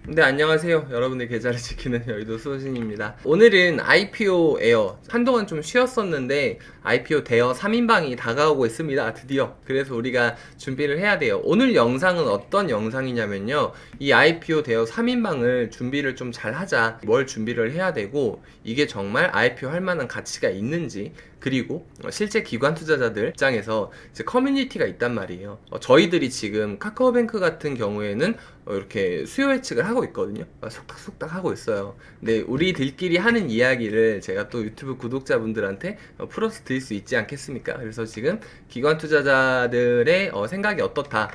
네, 안녕하세요. 여러분의 계좌를 지키는 여의도 수호신입니다. 오늘은 IPO 에어. 한동안 좀 쉬었었는데 IPO 대여 3인방이 다가오고 있습니다. 드디어. 그래서 우리가 준비를 해야 돼요. 오늘 영상은 어떤 영상이냐면요. 이 IPO 대여 3인방을 준비를 좀 잘 하자. 뭘 준비를 해야 되고 이게 정말 IPO 할 만한 가치가 있는지, 그리고 실제 기관 투자자들 입장에서 이제 커뮤니티가 있단 말이에요. 저희들이 지금 카카오뱅크 같은 경우에는 이렇게 수요 예측을 하고 있거든요. 속닥속닥 하고 있어요. 근데 우리들끼리 하는 이야기를 제가 또 유튜브 구독자분들한테 풀어서 드릴 수 있지 않겠습니까? 그래서 지금 기관 투자자들의 생각이 어떻다,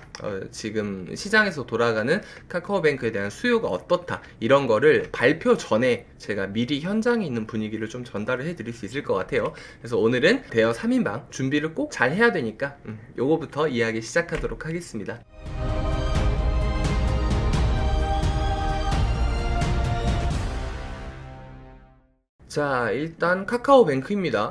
지금 시장에서 돌아가는 카카오뱅크에 대한 수요가 어떻다, 이런 거를 발표 전에 제가 미리 현장에 있는 분위기를 좀 전달을 해드릴 수 있을 것 같아요. 그래서 오늘은 대여 3인방 준비를 꼭 잘 해야 되니까 요거부터 이야기 시작하도록 하겠습니다. 자, 일단 카카오뱅크입니다.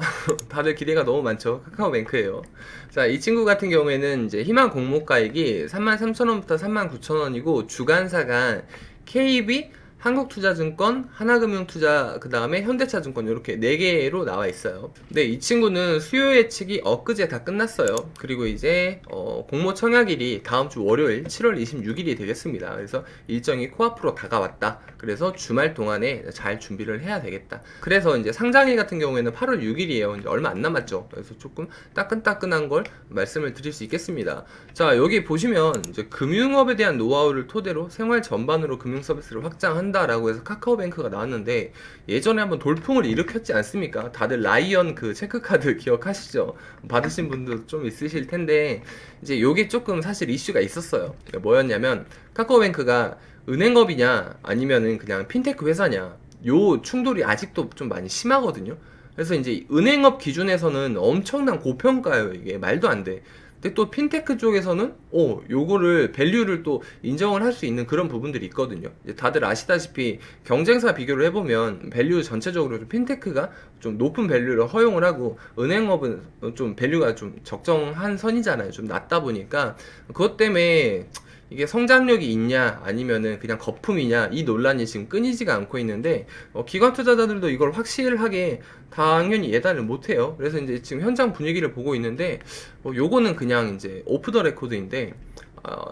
다들 기대가 너무 많죠. 카카오뱅크예요. 자, 이 친구 같은 경우에는 이제 희망 공모가액이 33,000원부터 39,000원이고 주관사가 KB, 한국투자증권, 하나금융투자, 그 다음에 현대차증권, 이렇게 4개로 나와 있어요. 근데 이 친구는 수요 예측이 엊그제 다 끝났어요. 그리고 이제 공모 청약일이 다음 주 월요일 7월 26일이 되겠습니다. 그래서 일정이 코앞으로 다가왔다. 그래서 주말 동안에 잘 준비를 해야 되겠다. 그래서 이제 상장일 같은 경우에는 8월 6일이에요. 이제 얼마 안 남았죠. 그래서 조금 따끈따끈한 걸 말씀을 드릴 수 있겠습니다. 자, 여기 보시면 이제 금융업에 대한 노하우를 토대로 생활 전반으로 금융 서비스를 확장한다라고 해서 카카오뱅크가 나왔는데, 예전에 한번 돌풍을 일으켰지 않습니까? 다들 라이언 그 체크카드 기억하시죠? 받으신 분도 좀 있으실 텐데, 이제 요게 조금 사실 이슈가 있었어요. 뭐였냐면 카카오뱅크가 은행업이냐 아니면은 그냥 핀테크 회사냐, 요 충돌이 아직도 좀 많이 심하거든요. 그래서 이제 은행업 기준에서는 엄청난 고평가예요. 이게 말도 안 돼. 근데 또 핀테크 쪽에서는 요거를 밸류를 또 인정을 할 수 있는 그런 부분들이 있거든요. 이제 다들 아시다시피 경쟁사 비교를 해보면 밸류 전체적으로 좀 핀테크가 좀 높은 밸류를 허용을 하고 은행업은 좀 밸류가 좀 적정한 선이잖아요. 좀 낮다 보니까 그것 때문에 이게 성장력이 있냐 아니면은 그냥 거품이냐, 이 논란이 지금 끊이지가 않고 있는데, 기관 투자자들도 이걸 확실하게 당연히 예단을 못해요. 그래서 이제 지금 현장 분위기를 보고 있는데, 요거는 그냥 이제 오프 더 레코드인데,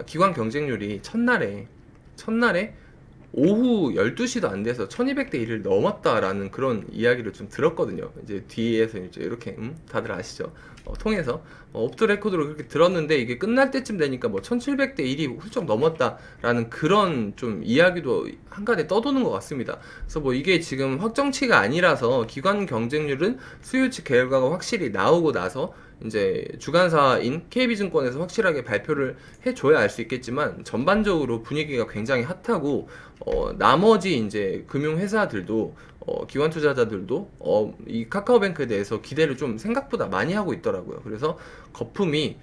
기관 경쟁률이 첫날에 오후 12시도 안 돼서 1200대 1을 넘었다라는 그런 이야기를 좀 들었거든요. 이제 뒤에서 이제 이렇게, 다들 아시죠? 통해서, 오프 더 레코드로 그렇게 들었는데, 이게 끝날 때쯤 되니까 뭐 1700대 1이 훌쩍 넘었다라는 그런 좀 이야기도 한가득 떠도는 것 같습니다. 그래서 뭐 이게 지금 확정치가 아니라서 기관 경쟁률은 수요치 결과가 확실히 나오고 나서 이제 주관사인 KB증권에서 확실하게 발표를 해줘야 알 수 있겠지만, 전반적으로 분위기가 굉장히 핫하고, 나머지 이제 금융회사들도, 기관 투자자들도, 이 카카오뱅크에 대해서 기대를 좀 생각보다 많이 하고 있더라고요. 그래서 거품이,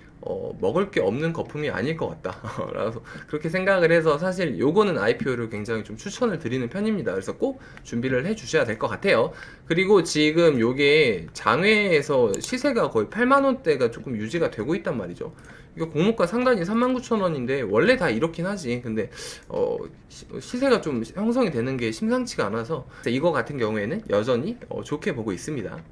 먹을 게 없는 거품이 아닐 것 같다. 라서 그렇게 생각을 해서 사실 요거는 IPO를 굉장히 좀 추천을 드리는 편입니다. 그래서 꼭 준비를 해 주셔야 될 것 같아요. 그리고 지금 요게 장외에서 시세가 거의 8만원대가 조금 유지가 되고 있단 말이죠. 이거 공모가 상단이 39,000원인데 원래 다 이렇긴 하지. 근데 시세가 좀 형성이 되는 게 심상치가 않아서 이거 같은 경우에는 여전히 좋게 보고 있습니다.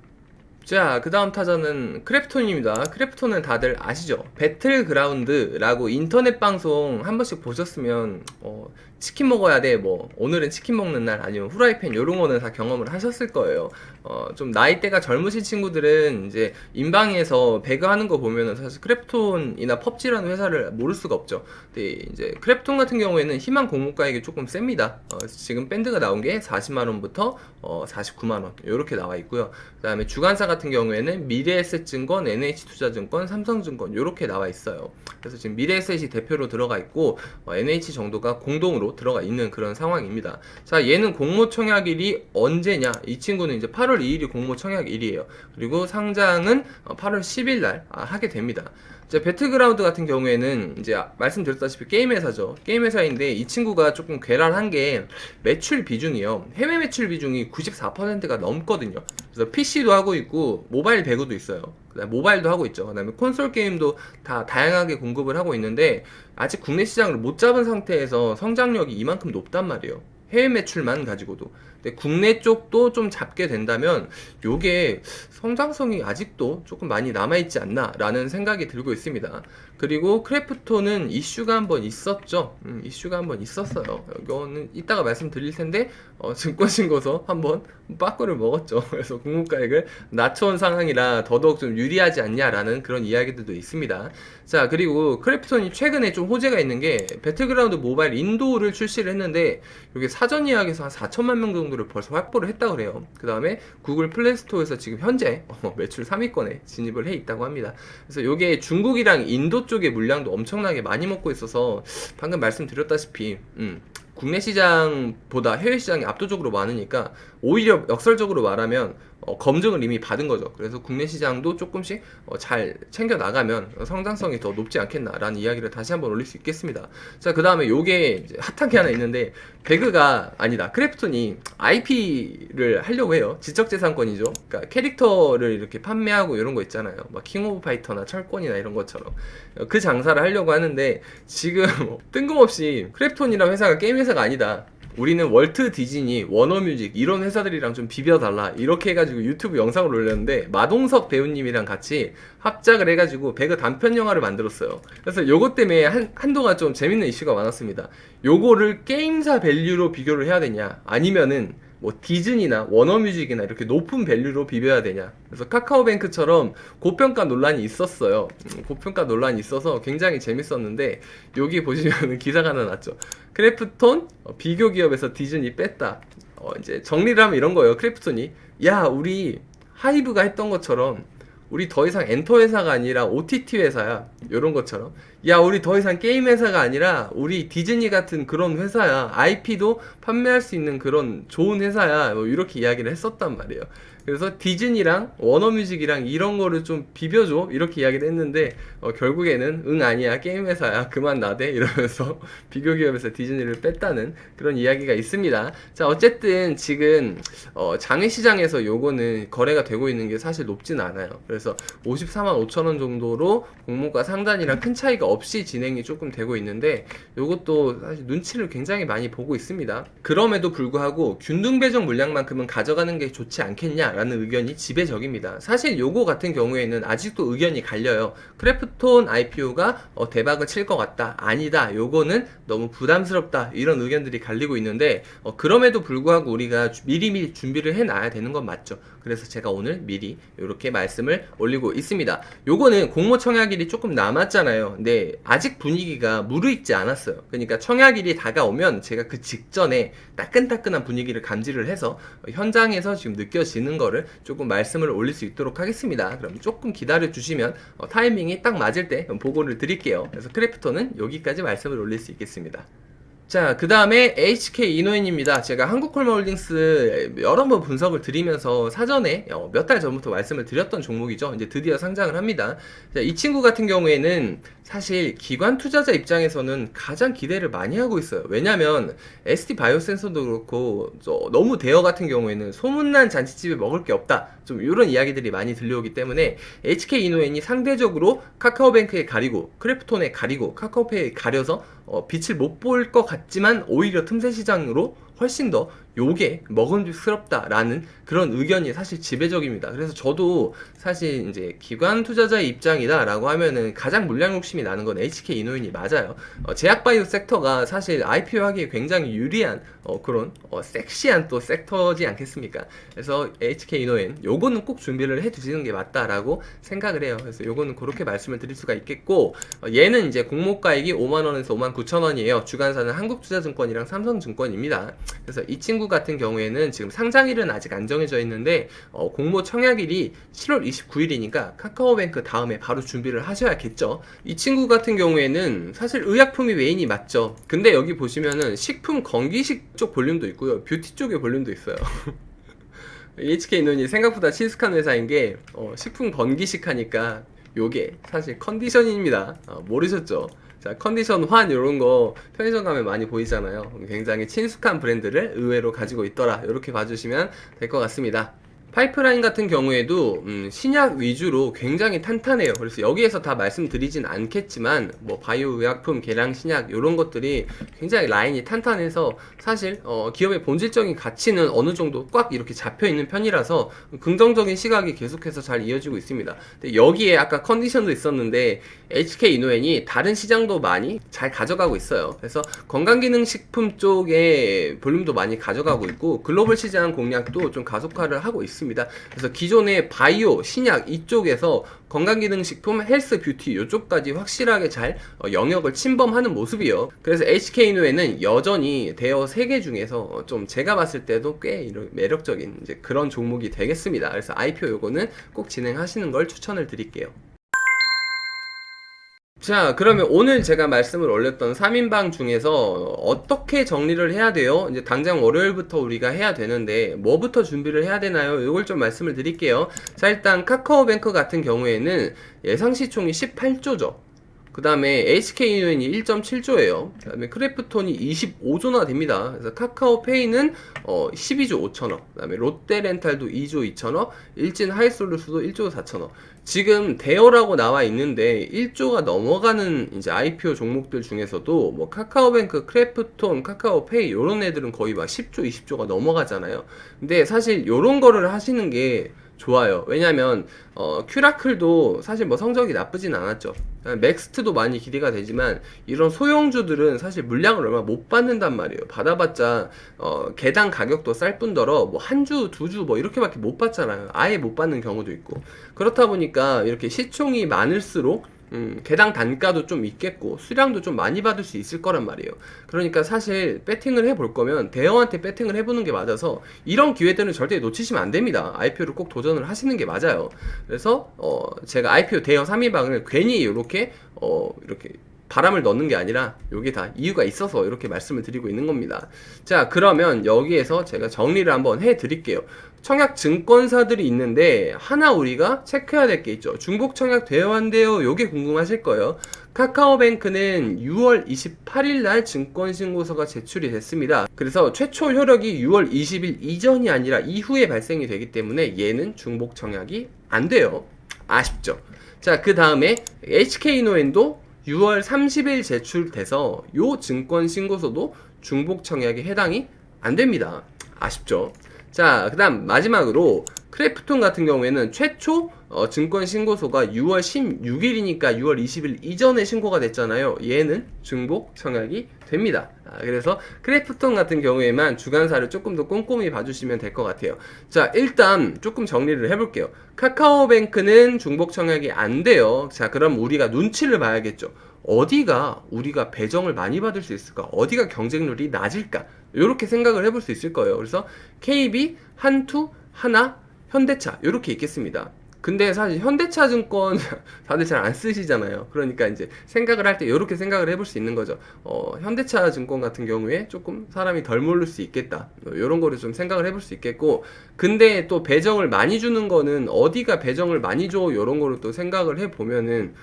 자, 그 다음 타자는 크래프톤입니다. 크래프톤은 다들 아시죠? 배틀그라운드라고 인터넷 방송 한 번씩 보셨으면 치킨 먹어야 돼, 뭐 오늘은 치킨 먹는 날, 아니면 후라이팬, 요런 거는 다 경험을 하셨을 거예요. 좀 나이대가 젊으신 친구들은 이제 인방에서 배그 하는 거 보면은 사실 크래프톤이나 펍지라는 회사를 모를 수가 없죠. 근데 이제 크래프톤 같은 경우에는 희망 공모가액이 조금 셉니다. 지금 밴드가 나온 게 40만원부터 49만원 요렇게 나와 있고요. 그 다음에 주관사 같은 경우에는 미래에셋증권, NH투자증권, 삼성증권 요렇게 나와 있어요. 그래서 지금 미래에셋이 대표로 들어가 있고, NH 정도가 공동으로 들어가 있는 그런 상황입니다. 자, 얘는 공모 청약일이 언제냐? 이 친구는 이제 8월 2일이 공모 청약일이에요. 그리고 상장은 8월 10일 날 하게 됩니다. 이제 배틀그라운드 같은 경우에는 이제 말씀드렸다시피 게임 회사죠. 게임 회사인데 이 친구가 조금 괴랄한 게 매출 비중이요. 해외 매출 비중이 94%가 넘거든요. 그래서 PC도 하고 있고 모바일 배구도 있어요. 그다음에 모바일도 하고 있죠. 그다음에 콘솔 게임도 다 다양하게 공급을 하고 있는데 아직 국내 시장을 못 잡은 상태에서 성장력이 이만큼 높단 말이에요. 해외 매출만 가지고도. 근데 국내 쪽도 좀 잡게 된다면 요게 성장성이 아직도 조금 많이 남아있지 않나 라는 생각이 들고 있습니다. 그리고 크래프톤은 이슈가 한번 있었죠. 이슈가 한번 있었어요. 이거는 이따가 말씀드릴 텐데 증권신고서 한번 빠꾸를 먹었죠. 그래서 공모가액을 낮춰온 상황이라 더더욱 좀 유리하지 않냐라는 그런 이야기들도 있습니다. 자, 그리고 크래프톤이 최근에 좀 호재가 있는 게 배틀그라운드 모바일 인도를 출시를 했는데 이게 사전 예약에서 한 4천만 명 정도를 벌써 확보를 했다고 그래요. 그 다음에 구글 플레이스토어에서 지금 현재 매출 3위권에 진입을 해 있다고 합니다. 그래서 이게 중국이랑 인도 쪽의 물량도 엄청나게 많이 먹고 있어서 방금 말씀드렸다시피 국내 시장보다 해외 시장이 압도적으로 많으니까 오히려 역설적으로 말하면 검증을 이미 받은 거죠. 그래서 국내 시장도 조금씩 잘 챙겨 나가면 성장성이 더 높지 않겠나라는 이야기를 다시 한번 올릴 수 있겠습니다. 자, 그 다음에 요게 이제 핫한 게 하나 있는데 배그가 아니다. 크래프톤이 IP를 하려고 해요. 지적재산권이죠. 그러니까 캐릭터를 이렇게 판매하고 이런 거 있잖아요. 막 킹 오브 파이터나 철권이나 이런 것처럼 그 장사를 하려고 하는데 지금 뜬금없이 크래프톤이라는 회사가 게임 회사가 아니다. 우리는 월트 디즈니, 워너뮤직 이런 회사들이랑 좀 비벼달라 이렇게 해가지고 유튜브 영상을 올렸는데 마동석 배우님이랑 같이 합작을 해가지고 배그 단편 영화를 만들었어요. 그래서 요것 때문에 한동안 좀 재밌는 이슈가 많았습니다. 요거를 게임사 밸류로 비교를 해야 되냐 아니면은 뭐 디즈니나 워너뮤직이나 이렇게 높은 밸류로 비벼야 되냐. 그래서 카카오뱅크처럼 고평가 논란이 있었어요. 고평가 논란이 있어서 굉장히 재밌었는데 여기 보시면은 기사가 하나 났죠. 크래프톤 비교 기업에서 디즈니 뺐다. 이제 정리를 하면 이런 거예요. 크래프톤이 야 우리 하이브가 했던 것처럼 우리 더 이상 엔터 회사가 아니라 OTT 회사야. 요런 것처럼. 야, 우리 더 이상 게임 회사가 아니라 우리 디즈니 같은 그런 회사야. IP도 판매할 수 있는 그런 좋은 회사야. 뭐 이렇게 이야기를 했었단 말이에요. 그래서 디즈니랑 워너뮤직이랑 이런 거를 좀 비벼줘 이렇게 이야기를 했는데 결국에는 응 아니야 게임 회사야 그만 나대 이러면서 비교 기업에서 디즈니를 뺐다는 그런 이야기가 있습니다. 자, 어쨌든 지금 장외시장에서 요거는 거래가 되고 있는 게 사실 높진 않아요. 그래서 54만 5천 원 정도로 공모가 상단이랑 큰 차이가 없이 진행이 조금 되고 있는데 요것도 사실 눈치를 굉장히 많이 보고 있습니다. 그럼에도 불구하고 균등 배정 물량만큼은 가져가는 게 좋지 않겠냐 라는 의견이 지배적입니다. 사실 요거 같은 경우에는 아직도 의견이 갈려요. 크래프톤 IPO가 대박을 칠 것 같다. 아니다. 요거는 너무 부담스럽다. 이런 의견들이 갈리고 있는데 그럼에도 불구하고 우리가 미리미리 준비를 해놔야 되는 건 맞죠. 그래서 제가 오늘 미리 이렇게 말씀을 올리고 있습니다. 요거는 공모 청약일이 조금 남았잖아요. 근데 아직 분위기가 무르익지 않았어요. 그러니까 청약일이 다가오면 제가 그 직전에 따끈따끈한 분위기를 감지를 해서 현장에서 지금 느껴지는 거를 조금 말씀을 올릴 수 있도록 하겠습니다. 그럼 조금 기다려 주시면 타이밍이 딱 맞을 때 보고를 드릴게요. 그래서 크래프톤은 여기까지 말씀을 올릴 수 있겠습니다. 자, 그 다음에 HK 이노인입니다. 제가 한국콜마홀딩스 여러 번 분석을 드리면서 사전에 몇 달 전부터 말씀을 드렸던 종목이죠. 이제 드디어 상장을 합니다. 자, 이 친구 같은 경우에는 사실 기관 투자자 입장에서는 가장 기대를 많이 하고 있어요. 왜냐면 ST 바이오센서도 그렇고 너무 대여 같은 경우에는 소문난 잔치집에 먹을 게 없다. 좀 이런 이야기들이 많이 들려오기 때문에 HK 이노엔이 상대적으로 카카오뱅크에 가리고 크래프톤에 가리고 카카오페이에 가려서 빛을 못 볼 것 같지만 오히려 틈새 시장으로 훨씬 더 요게 먹음직스럽다라는 그런 의견이 사실 지배적입니다. 그래서 저도 사실 이제 기관 투자자의 입장이다라고 하면은 가장 물량 욕심이 나는 건 HK 이노인이 맞아요. 제약바이오 섹터가 사실 IPO 하기에 굉장히 유리한 그런 섹시한 또 섹터지 않겠습니까? 그래서 HK 이노인 요거는 꼭 준비를 해 두시는 게 맞다라고 생각을 해요. 그래서 요거는 그렇게 말씀을 드릴 수가 있겠고 얘는 이제 공모가액이 5만원에서 59,000원이에요. 주관사는 한국투자증권이랑 삼성증권입니다. 그래서 이 친구 같은 경우에는 지금 상장일은 아직 안 정해져 있는데 공모 청약일이 7월 29일이니까 카카오뱅크 다음에 바로 준비를 하셔야겠죠. 이 친구 같은 경우에는 사실 의약품이 메인이 맞죠. 근데 여기 보시면은 식품 건기식 쪽 볼륨도 있고요. 뷰티 쪽의 볼륨도 있어요. HK인원이 생각보다 친숙한 회사인 게 식품 건기식 하니까 요게 사실 컨디션입니다. 모르셨죠? 자, 컨디션 환 이런 거 편의점 가면 많이 보이잖아요. 굉장히 친숙한 브랜드를 의외로 가지고 있더라. 이렇게 봐주시면 될 것 같습니다. 파이프라인 같은 경우에도 신약 위주로 굉장히 탄탄해요. 그래서 여기에서 다 말씀드리진 않겠지만 뭐 바이오 의약품, 계량 신약 이런 것들이 굉장히 라인이 탄탄해서 사실 기업의 본질적인 가치는 어느 정도 꽉 이렇게 잡혀 있는 편이라서 긍정적인 시각이 계속해서 잘 이어지고 있습니다. 근데 여기에 아까 컨디션도 있었는데 HK 이노엔이 다른 시장도 많이 잘 가져가고 있어요. 그래서 건강기능식품 쪽에 볼륨도 많이 가져가고 있고 글로벌 시장 공략도 좀 가속화를 하고 있습니다. 그래서 기존의 바이오, 신약 이쪽에서 건강기능식품, 헬스, 뷰티 이쪽까지 확실하게 잘 영역을 침범하는 모습이요. 그래서 HK노에는 여전히 대여 3개 중에서 좀 제가 봤을 때도 꽤 매력적인 이제 그런 종목이 되겠습니다. 그래서 IPO 요거는 꼭 진행하시는 걸 추천을 드릴게요. 자, 그러면 오늘 제가 말씀을 올렸던 3인방 중에서 어떻게 정리를 해야 돼요? 이제 당장 월요일부터 우리가 해야 되는데 뭐부터 준비를 해야 되나요? 이걸 좀 말씀을 드릴게요. 자, 일단 카카오뱅크 같은 경우에는 예상 시총이 18조죠. 그 다음에 HK유엔이 1.7조예요. 그 다음에 크래프톤이 25조나 됩니다. 그래서 카카오페이는 12조 5천억, 그 다음에 롯데렌탈도 2조 2천억, 일진 하이솔루스도 1조 4천억. 지금 대여라고 나와 있는데 1조가 넘어가는 이제 IPO 종목들 중에서도 뭐 카카오뱅크, 크래프톤, 카카오페이 이런 애들은 거의 막 10조, 20조가 넘어가잖아요. 근데 사실 이런 거를 하시는 게 좋아요. 왜냐면 큐라클도 사실 뭐 성적이 나쁘진 않았죠. 맥스트도 많이 기대가 되지만 이런 소형주들은 사실 물량을 얼마 못 받는단 말이에요. 받아봤자 개당 가격도 쌀 뿐더러 뭐 한 주, 두 주 뭐 이렇게밖에 못 받잖아요. 아예 못 받는 경우도 있고. 그렇다 보니까 이렇게 시총이 많을수록 개당 단가도 좀 있겠고 수량도 좀 많이 받을 수 있을 거란 말이에요. 그러니까 사실 배팅을 해볼 거면 대형한테 배팅을 해보는 게 맞아서 이런 기회들은 절대 놓치시면 안 됩니다. IPO를 꼭 도전을 하시는 게 맞아요. 그래서 제가 IPO 대형 3인방을 괜히 이렇게 바람을 넣는 게 아니라 요게 다 이유가 있어서 이렇게 말씀을 드리고 있는 겁니다. 자, 그러면 여기에서 제가 정리를 한번 해 드릴게요. 청약 증권사들이 있는데 하나 우리가 체크해야 될 게 있죠. 중복 청약 되어 안 돼요? 요게 궁금하실 거예요. 카카오뱅크는 6월 28일 날 증권신고서가 제출이 됐습니다. 그래서 최초 효력이 6월 20일 이전이 아니라 이후에 발생이 되기 때문에 얘는 중복 청약이 안 돼요. 아쉽죠? 자, 그 다음에 HK노엔도 6월 30일 제출돼서 요 증권 신고서도 중복 청약에 해당이 안 됩니다. 아쉽죠? 자, 그 다음 마지막으로 크래프톤 같은 경우에는 최초 증권 신고서가 6월 16일이니까 6월 20일 이전에 신고가 됐잖아요. 얘는 중복 청약이 됩니다. 그래서 크래프톤 같은 경우에만 주간사를 조금 더 꼼꼼히 봐주시면 될 것 같아요. 자, 일단 조금 정리를 해볼게요. 카카오뱅크는 중복 청약이 안 돼요. 자, 그럼 우리가 눈치를 봐야겠죠. 어디가 우리가 배정을 많이 받을 수 있을까? 어디가 경쟁률이 낮을까? 이렇게 생각을 해볼 수 있을 거예요. 그래서 KB, 한투, 하나, 현대차 이렇게 있겠습니다. 근데 사실 현대차 증권 다들 잘 안 쓰시잖아요. 그러니까 이제 생각을 할 때 이렇게 생각을 해볼 수 있는 거죠. 현대차 증권 같은 경우에 조금 사람이 덜 모를 수 있겠다. 이런 거를 좀 생각을 해볼 수 있겠고, 근데 또 배정을 많이 주는 거는 어디가 배정을 많이 줘? 이런 거를 또 생각을 해보면은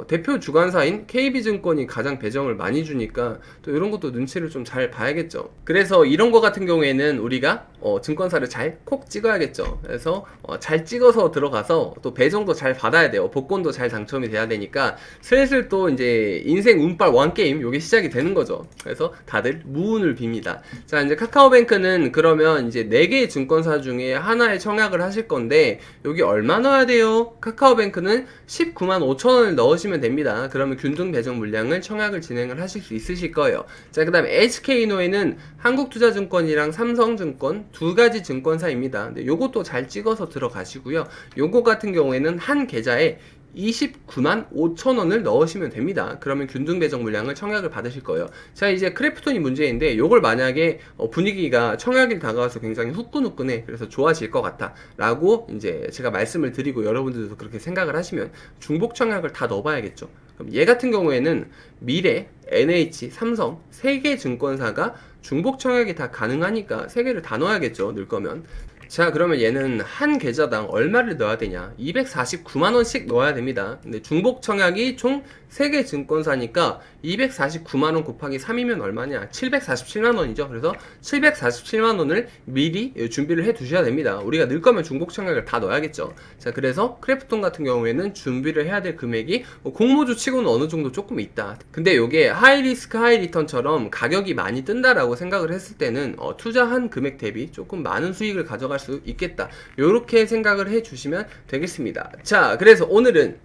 대표 주관사인 KB증권이 가장 배정을 많이 주니까 또 이런 것도 눈치를 좀 잘 봐야겠죠. 그래서 이런 거 같은 경우에는 우리가 증권사를 잘 콕 찍어야겠죠. 그래서 잘 찍어서 들어가서 또 배정도 잘 받아야 돼요. 복권도 잘 당첨이 돼야 되니까 슬슬 또 이제 인생 운빨 왕게임 요게 시작이 되는 거죠. 그래서 다들 무운을 빕니다. 자, 이제 카카오뱅크는 그러면 이제 4개의 증권사 중에 하나에 청약을 하실 건데 여기 얼마 넣어야 돼요? 카카오뱅크는 19만 5천 원을 넣으시면 됩니다. 그러면 균등 배정 물량을 청약을 진행을 하실 수 있으실 거예요. 자, 그 다음에 HK노에는 한국투자증권이랑 삼성증권 두 가지 증권사입니다. 근데 요것도 잘 찍어서 들어가시고요. 요거 같은 경우에는 한 계좌에 29만 5천 원을 넣으시면 됩니다. 그러면 균등 배정 물량을 청약을 받으실 거예요. 자, 이제 크래프톤이 문제인데 요걸 만약에 분위기가 청약일 다가와서 굉장히 후끈후끈해, 그래서 좋아질 것 같다 라고 이제 제가 말씀을 드리고 여러분들도 그렇게 생각을 하시면 중복 청약을 다 넣어봐야겠죠. 그럼 얘 같은 경우에는 미래, NH, 삼성 3개 증권사가 중복 청약이 다 가능하니까 3개를 다 넣어야겠죠, 넣을 거면. 자, 그러면 얘는 한 계좌당 얼마를 넣어야 되냐? 249만원씩 넣어야 됩니다. 근데 중복 청약이 총 3개 증권사니까 249만원 곱하기 3이면 얼마냐? 747만원이죠. 그래서 747만원을 미리 준비를 해 두셔야 됩니다. 우리가 넣을 거면 중복 청약을 다 넣어야겠죠. 자, 그래서 크래프톤 같은 경우에는 준비를 해야 될 금액이 공모주 치고는 어느 정도 조금 있다. 근데 요게 하이리스크 하이리턴처럼 가격이 많이 뜬다라고 생각을 했을 때는 투자한 금액 대비 조금 많은 수익을 가져갈 수 있겠다. 요렇게 생각을 해 주시면 되겠습니다. 자, 그래서 오늘은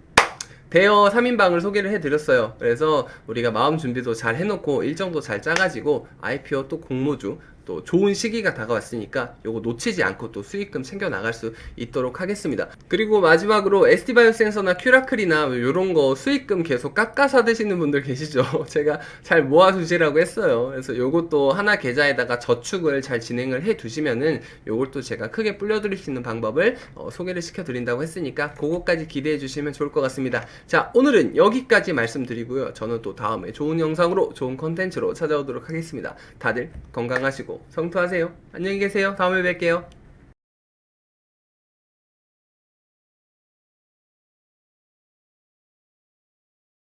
대여 3인방을 소개를 해드렸어요. 그래서 우리가 마음 준비도 잘 해놓고 일정도 잘 짜가지고 IPO 또 공모주 또 좋은 시기가 다가왔으니까 요거 놓치지 않고 또 수익금 챙겨 나갈 수 있도록 하겠습니다. 그리고 마지막으로 ST바이오센서나 큐라클이나 요런 거 수익금 계속 깎아서 드시는 분들 계시죠? 제가 잘 모아두시라고 했어요. 그래서 요것도 하나 계좌에다가 저축을 잘 진행을 해 두시면은 요것도 제가 크게 불려드릴 수 있는 방법을 소개를 시켜드린다고 했으니까 그거까지 기대해 주시면 좋을 것 같습니다. 자, 오늘은 여기까지 말씀드리고요. 저는 또 다음에 좋은 영상으로 좋은 컨텐츠로 찾아오도록 하겠습니다. 다들 건강하시고 성투하세요. 안녕히 계세요. 다음에 뵐게요.